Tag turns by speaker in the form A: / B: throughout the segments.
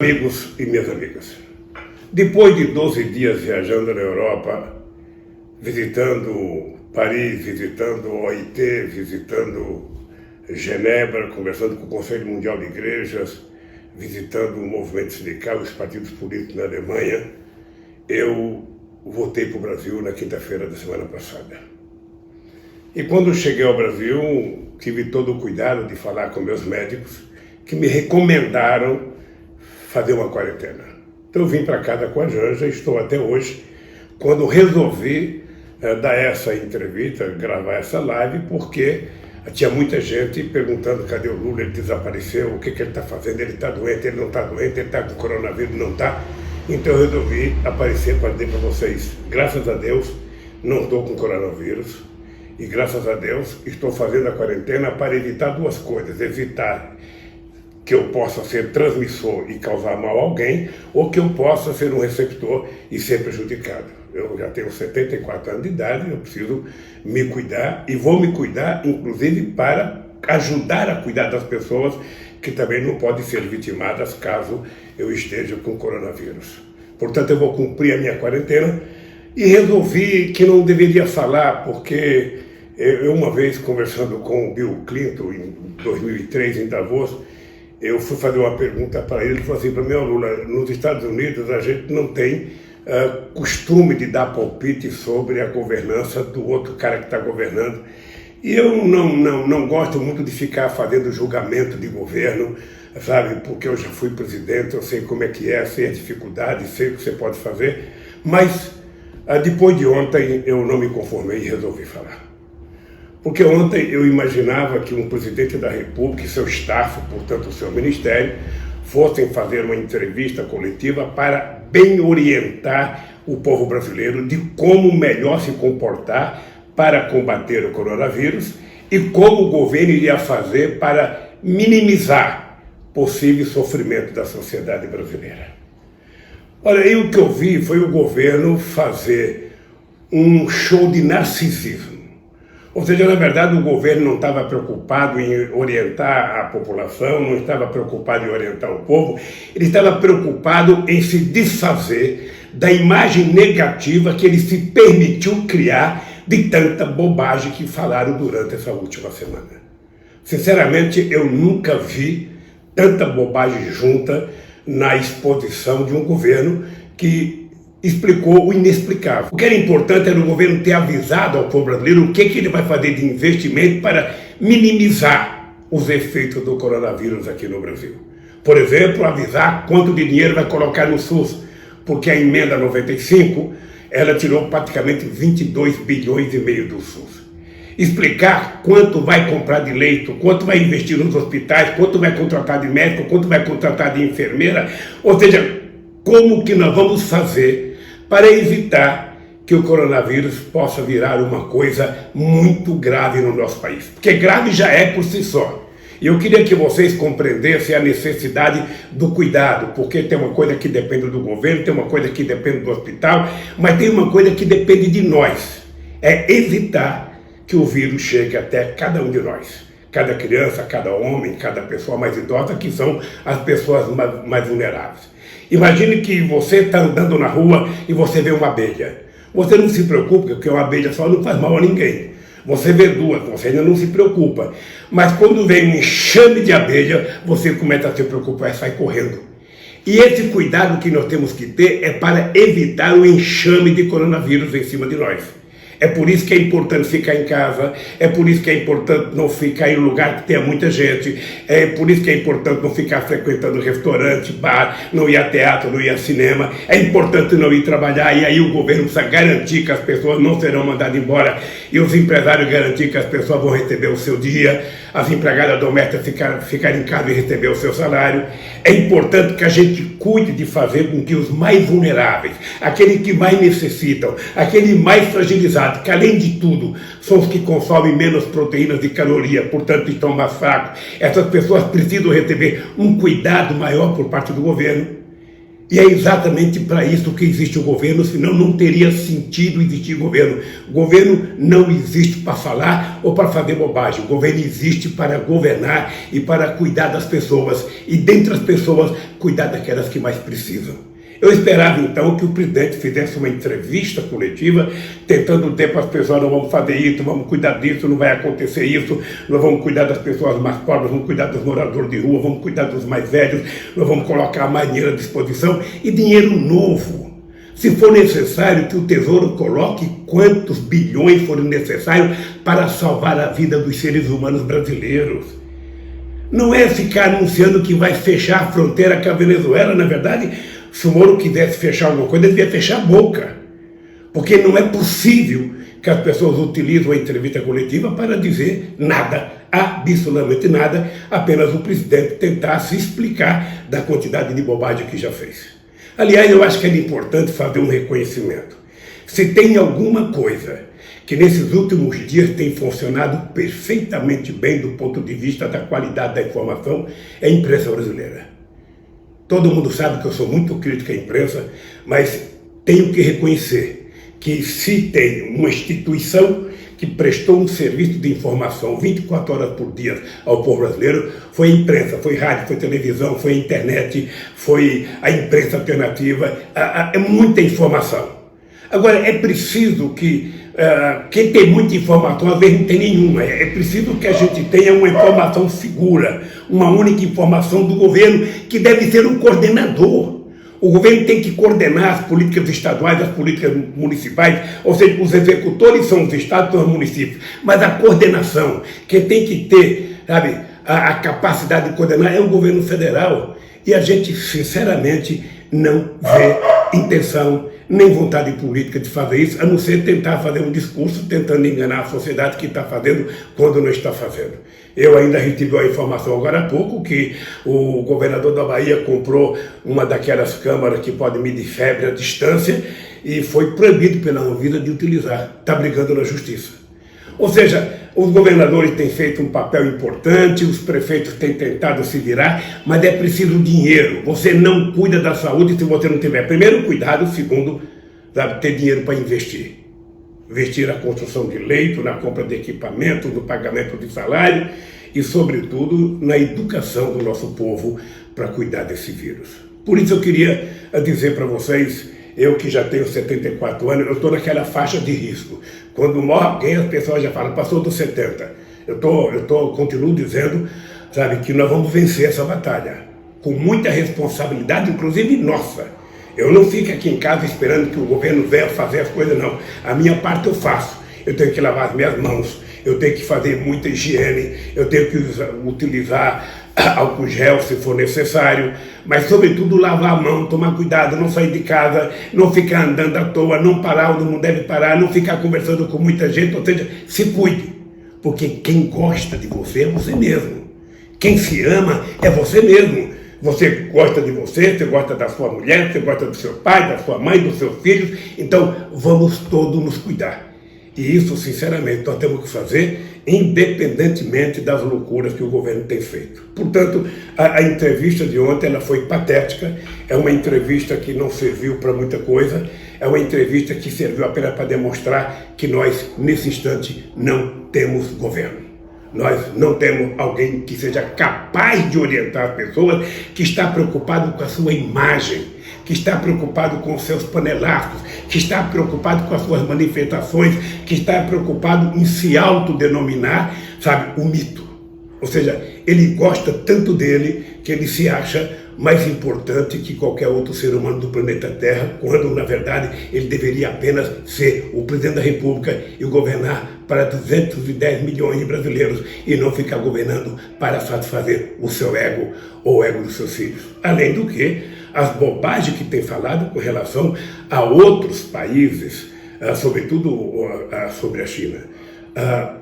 A: Amigos e minhas amigas, depois de 12 dias viajando na Europa, visitando Paris, visitando OIT, visitando Genebra, conversando com o Conselho Mundial de Igrejas, visitando o movimento sindical, os partidos políticos na Alemanha, eu voltei para o Brasil na quinta-feira da semana passada. E quando cheguei ao Brasil, tive todo o cuidado de falar com meus médicos, que me recomendaram fazer uma quarentena. Então eu vim para casa com a Janja, estou até hoje, quando resolvi dar essa entrevista, gravar essa live, porque tinha muita gente perguntando cadê o Lula, ele desapareceu, o que ele está fazendo, ele está doente, ele não está doente, ele está com coronavírus, não está. Então eu resolvi aparecer para dizer para vocês, graças a Deus, não estou com coronavírus, e graças a Deus estou fazendo a quarentena para evitar duas coisas, evitar que eu possa ser transmissor e causar mal a alguém, ou que eu possa ser um receptor e ser prejudicado. Eu já tenho 74 anos de idade, eu preciso me cuidar e vou me cuidar, inclusive, para ajudar a cuidar das pessoas que também não podem ser vitimadas caso eu esteja com coronavírus. Portanto, eu vou cumprir a minha quarentena e resolvi que não deveria falar, porque eu uma vez conversando com o Bill Clinton em 2003 em Davos, eu fui fazer uma pergunta para ele, ele falou assim para mim, Lula, nos Estados Unidos a gente não tem costume de dar palpite sobre a governança do outro cara que está governando. E eu não gosto muito de ficar fazendo julgamento de governo, sabe, porque eu já fui presidente, eu sei como é que é, sei a dificuldade, sei o que você pode fazer, mas depois de ontem eu não me conformei e resolvi falar. Porque ontem eu imaginava que um presidente da República e seu staff, portanto o seu ministério, fossem fazer uma entrevista coletiva para bem orientar o povo brasileiro de como melhor se comportar para combater o coronavírus e como o governo iria fazer para minimizar possível sofrimento da sociedade brasileira. Olha, aí o que eu vi foi o governo fazer um show de narcisismo. Ou seja, na verdade, o governo não estava preocupado em orientar a população, não estava preocupado em orientar o povo, ele estava preocupado em se desfazer da imagem negativa que ele se permitiu criar de tanta bobagem que falaram durante essa última semana. Sinceramente, eu nunca vi tanta bobagem junta na exposição de um governo que explicou o inexplicável. O que era importante era o governo ter avisado ao povo brasileiro o que ele vai fazer de investimento para minimizar os efeitos do coronavírus aqui no Brasil. Por exemplo, avisar quanto de dinheiro vai colocar no SUS, porque a emenda 95, ela tirou praticamente 22 bilhões e meio do SUS. Explicar quanto vai comprar de leito, quanto vai investir nos hospitais, quanto vai contratar de médico, quanto vai contratar de enfermeira, ou seja, como que nós vamos fazer para evitar que o coronavírus possa virar uma coisa muito grave no nosso país. Porque grave já é por si só. E eu queria que vocês compreendessem a necessidade do cuidado, porque tem uma coisa que depende do governo, tem uma coisa que depende do hospital, mas tem uma coisa que depende de nós. É evitar que o vírus chegue até cada um de nós. Cada criança, cada homem, cada pessoa mais idosa, que são as pessoas mais vulneráveis. Imagine que você está andando na rua e você vê uma abelha. Você não se preocupa, porque uma abelha só não faz mal a ninguém. Você vê duas, você ainda não se preocupa. Mas quando vem um enxame de abelha, você começa a se preocupar e sai correndo. E esse cuidado que nós temos que ter é para evitar o enxame de coronavírus em cima de nós. É por isso que é importante ficar em casa, é por isso que é importante não ficar em um lugar que tenha muita gente, é por isso que é importante não ficar frequentando restaurante, bar, não ir a teatro, não ir a cinema, é importante não ir trabalhar, e aí o governo precisa garantir que as pessoas não serão mandadas embora, e os empresários garantir que as pessoas vão receber o seu dia, as empregadas domésticas ficar em casa e receber o seu salário. É importante que a gente cuide de fazer com que os mais vulneráveis, aqueles que mais necessitam, aqueles mais fragilizados, que além de tudo são os que consomem menos proteínas de caloria, portanto estão mais fracos, essas pessoas precisam receber um cuidado maior por parte do governo. E é exatamente para isso que existe o governo, senão não teria sentido existir governo. O governo não existe para falar ou para fazer bobagem. O governo existe para governar e para cuidar das pessoas. E dentre as pessoas, cuidar daquelas que mais precisam. Eu esperava então que o presidente fizesse uma entrevista coletiva, tentando dizer para as pessoas: não vamos fazer isso, vamos cuidar disso, não vai acontecer isso, nós vamos cuidar das pessoas mais pobres, vamos cuidar dos moradores de rua, vamos cuidar dos mais velhos, nós vamos colocar mais dinheiro à disposição e dinheiro novo. Se for necessário que o Tesouro coloque quantos bilhões forem necessários para salvar a vida dos seres humanos brasileiros. Não é ficar anunciando que vai fechar a fronteira com a Venezuela. Na verdade, se o Moro quisesse fechar alguma coisa, ele devia fechar a boca. Porque não é possível que as pessoas utilizem a entrevista coletiva para dizer nada, absolutamente nada, apenas o presidente tentar se explicar da quantidade de bobagem que já fez. Aliás, eu acho que é importante fazer um reconhecimento. Se tem alguma coisa que nesses últimos dias tem funcionado perfeitamente bem do ponto de vista da qualidade da informação, é a imprensa brasileira. Todo mundo sabe que eu sou muito crítico à imprensa, mas tenho que reconhecer que se tem uma instituição que prestou um serviço de informação 24 horas por dia ao povo brasileiro, foi a imprensa, foi rádio, foi televisão, foi a internet, foi a imprensa alternativa, é muita informação. Agora, é preciso que quem tem muita informação, às vezes não tem nenhuma. É preciso que a gente tenha uma informação segura, uma única informação do governo, que deve ser um coordenador. O governo tem que coordenar as políticas estaduais, as políticas municipais, ou seja, os executores são os estados, são os municípios, mas a coordenação, quem tem que ter, sabe, a capacidade de coordenar é o governo federal. E a gente, sinceramente, não vê intenção nem vontade política de fazer isso, a não ser tentar fazer um discurso tentando enganar a sociedade que está fazendo quando não está fazendo. Eu ainda recebi a informação agora há pouco que o governador da Bahia comprou uma daquelas câmaras que pode medir febre à distância e foi proibido pela Anvisa de utilizar. Está brigando na justiça. Ou seja, os governadores têm feito um papel importante, os prefeitos têm tentado se virar, mas é preciso dinheiro. Você não cuida da saúde se você não tiver, primeiro, cuidado, segundo, sabe, ter dinheiro para investir. Investir na construção de leito, na compra de equipamentos, no pagamento de salário e, sobretudo, na educação do nosso povo para cuidar desse vírus. Por isso eu queria dizer para vocês, eu que já tenho 74 anos, eu estou naquela faixa de risco. Quando morre alguém, as pessoas já falam: passou dos 70. Continuo dizendo, sabe, que nós vamos vencer essa batalha. Com muita responsabilidade, inclusive nossa. Eu não fico aqui em casa esperando que o governo venha fazer as coisas, não. A minha parte eu faço. Eu tenho que lavar as minhas mãos, eu tenho que fazer muita higiene, eu tenho que utilizar álcool gel se for necessário, mas sobretudo lavar a mão, tomar cuidado, não sair de casa, não ficar andando à toa, não parar onde não deve parar, não ficar conversando com muita gente, ou seja, se cuide, porque quem gosta de você é você mesmo, quem se ama é você mesmo. Você gosta de você gosta da sua mulher, você gosta do seu pai, da sua mãe, dos seus filhos, então vamos todos nos cuidar. E isso, sinceramente, nós temos que fazer independentemente das loucuras que o governo tem feito. Portanto, a entrevista de ontem ela foi patética, é uma entrevista que não serviu para muita coisa, é uma entrevista que serviu apenas para demonstrar que nós, nesse instante, não temos governo. Nós não temos alguém que seja capaz de orientar as pessoas, que está preocupado com a sua imagem, que está preocupado com os seus panelaços, que está preocupado com as suas manifestações, que está preocupado em se autodenominar, sabe, o mito. Ou seja, ele gosta tanto dele que ele se acha mais importante que qualquer outro ser humano do planeta Terra, quando, na verdade, ele deveria apenas ser o presidente da República e governar para 210 milhões de brasileiros e não ficar governando para satisfazer o seu ego ou o ego dos seus filhos. Além do que, as bobagens que tem falado com relação a outros países, sobretudo sobre a China.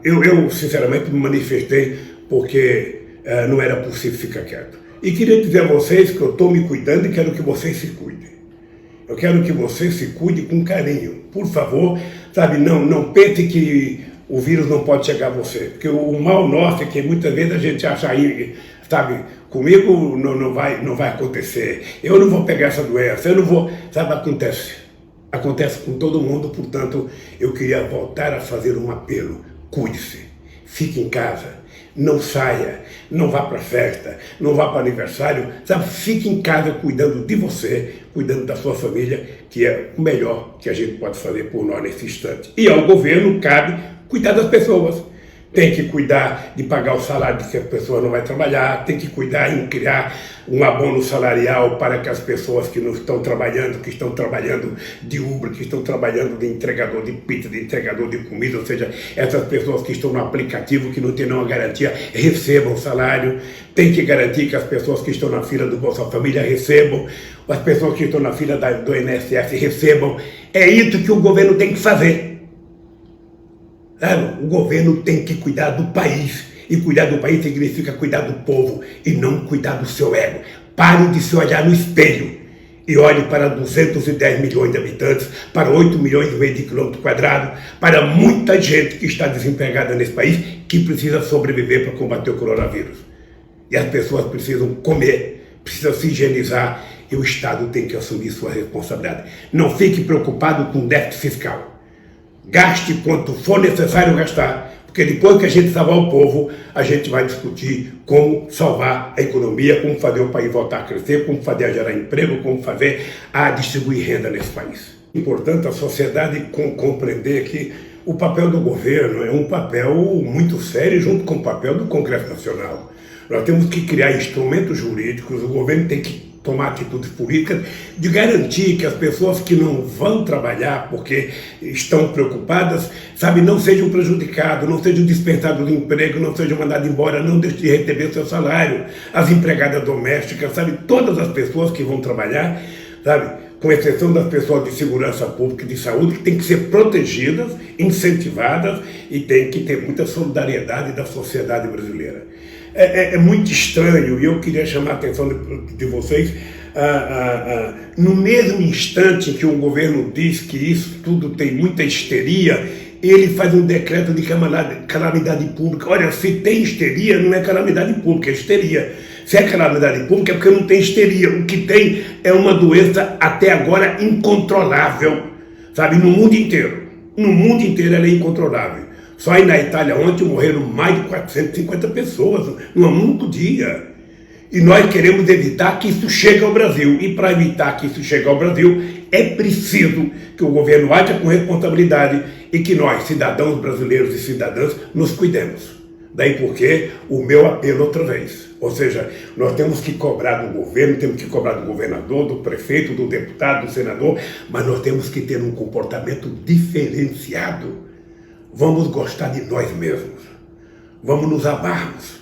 A: Eu, sinceramente, me manifestei porque não era possível ficar quieto. E queria dizer a vocês que eu estou me cuidando e quero que vocês se cuidem. Eu quero que vocês se cuidem com carinho. Por favor, sabe, não pense que o vírus não pode chegar a você. Porque o mal nosso é que muitas vezes a gente acha aí, sabe, Comigo não vai acontecer, eu não vou pegar essa doença, eu não vou... Sabe, acontece com todo mundo, portanto, eu queria voltar a fazer um apelo. Cuide-se, fique em casa, não saia, não vá para festa, não vá para aniversário, sabe? Fique em casa cuidando de você, cuidando da sua família, que é o melhor que a gente pode fazer por nós nesse instante. E ao governo cabe cuidar das pessoas. Tem que cuidar de pagar o salário se a pessoa não vai trabalhar, tem que cuidar em criar um abono salarial para que as pessoas que não estão trabalhando, que estão trabalhando de Uber, que estão trabalhando de entregador de pizza, de entregador de comida, ou seja, essas pessoas que estão no aplicativo, que não têm nenhuma garantia, recebam o salário. Tem que garantir que as pessoas que estão na fila do Bolsa Família recebam, as pessoas que estão na fila do INSS recebam. É isso que o governo tem que fazer. O governo tem que cuidar do país, e cuidar do país significa cuidar do povo e não cuidar do seu ego. Pare de se olhar no espelho e olhe para 210 milhões de habitantes, para 8 milhões e meio de quilômetros quadrados, para muita gente que está desempregada nesse país, que precisa sobreviver para combater o coronavírus. E as pessoas precisam comer, precisam se higienizar, e o Estado tem que assumir sua responsabilidade. Não fique preocupado com déficit fiscal. Gaste quanto for necessário gastar, porque depois que a gente salvar o povo, a gente vai discutir como salvar a economia, como fazer o país voltar a crescer, como fazer a gerar emprego, como fazer a distribuir renda nesse país. É importante a sociedade compreender que o papel do governo é um papel muito sério junto com o papel do Congresso Nacional. Nós temos que criar instrumentos jurídicos, o governo tem que tomar atitudes políticas de garantir que as pessoas que não vão trabalhar porque estão preocupadas, sabe, não sejam prejudicadas, não sejam dispensados do emprego, não sejam mandados embora, não deixem de receber seu salário. As empregadas domésticas, sabe, todas as pessoas que vão trabalhar, sabe, com exceção das pessoas de segurança pública e de saúde, que têm que ser protegidas, incentivadas, e tem que ter muita solidariedade da sociedade brasileira. É muito estranho, e eu queria chamar a atenção de vocês, no mesmo instante que o governo diz que isso tudo tem muita histeria, ele faz um decreto de calamidade pública. Olha, se tem histeria, não é calamidade pública, é histeria. Se é calamidade pública é porque não tem histeria. O que tem é uma doença até agora incontrolável, sabe, no mundo inteiro. No mundo inteiro ela é incontrolável. Só aí na Itália ontem morreram mais de 450 pessoas num único dia. E nós queremos evitar que isso chegue ao Brasil. E para evitar que isso chegue ao Brasil, é preciso que o governo haja com responsabilidade e que nós, cidadãos brasileiros e cidadãs, nos cuidemos. Daí porque o meu apelo outra vez. Ou seja, nós temos que cobrar do governo, temos que cobrar do governador, do prefeito, do deputado, do senador, mas nós temos que ter um comportamento diferenciado. Vamos gostar de nós mesmos, vamos nos amarmos,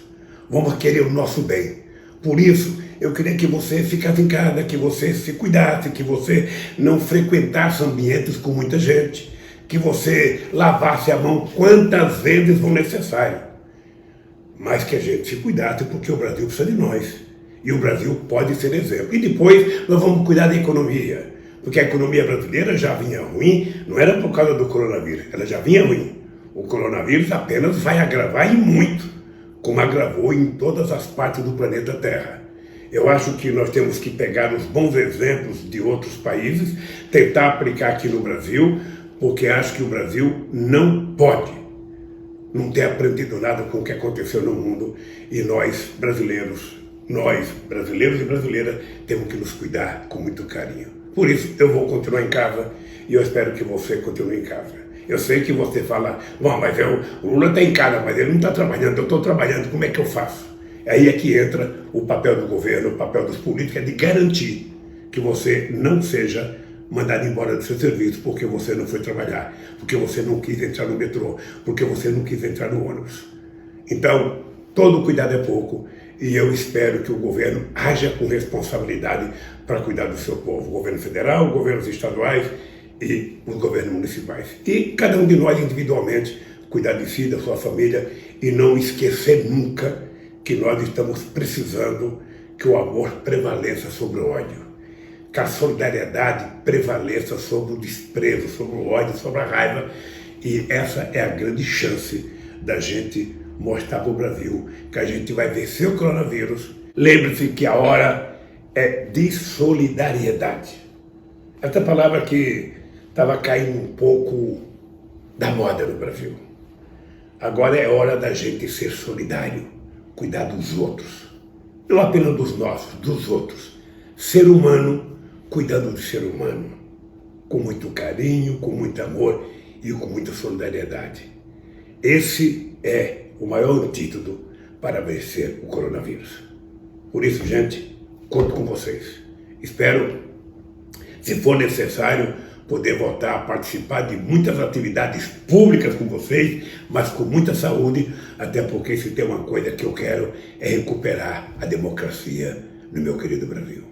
A: vamos querer o nosso bem. Por isso, eu queria que você ficasse em casa, que você se cuidasse, que você não frequentasse ambientes com muita gente, que você lavasse a mão quantas vezes for necessário, mas que a gente se cuidasse, porque o Brasil precisa de nós, e o Brasil pode ser exemplo. E depois nós vamos cuidar da economia, porque a economia brasileira já vinha ruim, não era por causa do coronavírus, ela já vinha ruim. O coronavírus apenas vai agravar e muito, como agravou em todas as partes do planeta Terra. Eu acho que nós temos que pegar os bons exemplos de outros países, tentar aplicar aqui no Brasil, porque acho que o Brasil não pode não ter aprendido nada com o que aconteceu no mundo, e nós brasileiros e brasileiras, temos que nos cuidar com muito carinho. Por isso, eu vou continuar em casa e eu espero que você continue em casa. Eu sei que você fala, bom, mas o Lula está em casa, mas ele não está trabalhando, eu estou trabalhando, como é que eu faço? Aí é que entra o papel do governo, o papel dos políticos, é de garantir que você não seja mandado embora do seu serviço porque você não foi trabalhar, porque você não quis entrar no metrô, porque você não quis entrar no ônibus. Então, todo cuidado é pouco, e eu espero que o governo haja com responsabilidade para cuidar do seu povo. O governo federal, governos estaduais e os governos municipais. E cada um de nós individualmente cuidar de si, da sua família, e não esquecer nunca que nós estamos precisando que o amor prevaleça sobre o ódio, que a solidariedade prevaleça sobre o desprezo, sobre o ódio, sobre a raiva. E essa é a grande chance da gente mostrar para o Brasil que a gente vai vencer o coronavírus Lembre-se que a hora é de solidariedade. Essa palavra que estava caindo um pouco da moda no Brasil. Agora é hora da gente ser solidário, cuidar dos outros. Não apenas dos nossos, dos outros. Ser humano, cuidando do ser humano. Com muito carinho, com muito amor e com muita solidariedade. Esse é o maior antídoto para vencer o coronavírus. Por isso, gente, conto com vocês. Espero, se for necessário, poder voltar a participar de muitas atividades públicas com vocês, mas com muita saúde, até porque se tem uma coisa que eu quero é recuperar a democracia no meu querido Brasil.